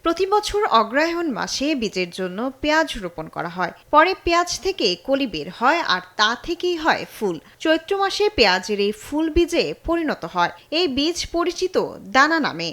প্রতি বছর অগ্রহায়ণ মাসে বীজের জন্য পেঁয়াজ রোপণ করা হয়। পরে পেঁয়াজ থেকে কলি বের হয় আর তা থেকেই হয় ফুল। চৈত্র মাসে পেঁয়াজের এই ফুল বীজে পরিণত হয়। এই বীজ পরিচিত দানা নামে।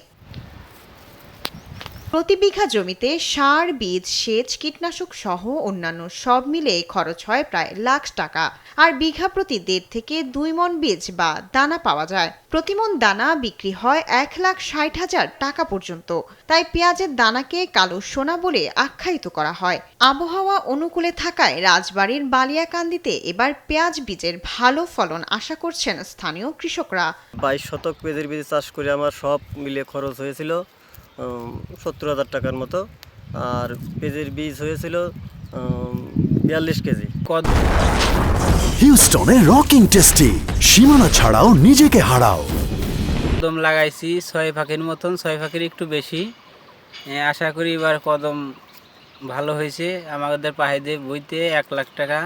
প্রতি বিঘা জমিতে সার, বীজ, সেচ, কীটনাশক সহ অন্যান্য সব মিলে খরচ হয় প্রায় লাখ টাকা। আর বিঘা প্রতি ১.৫ থেকে ২ মণ বীজ বা দানা পাওয়া যায়। প্রতি মণ দানা বিক্রি হয় ১,৬০,০০০ টাকা পর্যন্ত। তাই পেঁয়াজের দানাকে কালো সোনা বলে আখ্যায়িত করা হয়। আবহাওয়া অনুকূলে থাকায় রাজবাড়ীর বালিয়াকান্দিতে এবার পেঁয়াজ বীজের ভালো ফলন আশা করছেন স্থানীয় কৃষকরা। ২২ শতক পেঁয়াজের বীজ চাষ করে আমার সব মিলে খরচ হয়েছিল ৭০,০০০ টাকার মতো। আর পেঁয়াজের বীজ হয়েছিল ৪২ কেজি। হিউস্টনে রকিং টেস্টি, সীমানা ছাড়াও নিজেকে হারাও। কদম লাগাইছি ৬ ফাঁকের মতন, ৬ ফাঁকের একটু বেশি। আশা করি এবার কদম ভালো হয়েছে। আমাদের পাহাড়ে বইতে ১ লাখ টাকা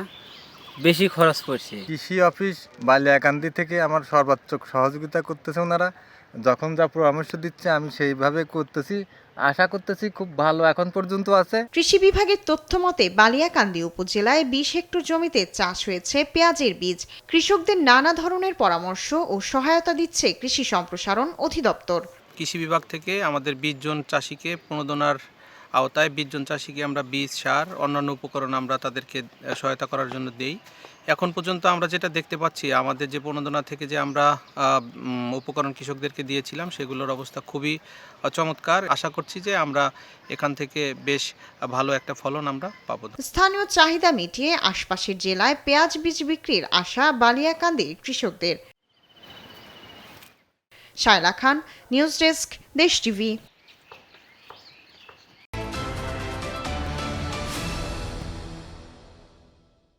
বেশি খরচ পড়ছে। কৃষি অফিস বালিয়াকান্দি থেকে আমার সর্বাত্মক সহযোগিতা করতেছে ওনারা। যখন যা পরামর্শ দিচ্ছে আমি সেইভাবে করতেছি। আশা করতেছি খুব ভালো এখন পর্যন্ত আছে। কৃষি বিভাগের তথ্য মতে বালিয়াকান্দি উপজেলায় ২০ হেক্টর জমিতে চাষ হয়েছে পেঁয়াজের বীজ। কৃষকদের নানা ধরনের পরামর্শ ও সহায়তা দিচ্ছে কৃষি সম্প্রসারণ অধিদপ্তর। কৃষি বিভাগ থেকে আমাদের ২০ জন চাষিকে প্রণোদনার আওতায় ২০ জন চাষিকে আমরা বীজ, সার, অন্যান্য উপকরণ আমরা তাদেরকে সহায়তা করার জন্য দেই। এখন পর্যন্ত আমরা যেটা দেখতে পাচ্ছি, আমাদের যে প্রণোদনা থেকে যে আমরা উপকরণ কৃষকদেরকে দিয়েছিলাম সেগুলোর অবস্থা খুবই চমৎকার। আশা করছি যে আমরা এখান থেকে বেশ ভালো একটা ফলন আমরা পাবো। স্থানীয় চাহিদা মিটিয়ে আশপাশের জেলায় পেঁয়াজ বীজ বিক্রির আশা বালিয়াকান্দির কৃষকদের। শায়লা খান, নিউজ ডেস্ক, দেশ টিভি।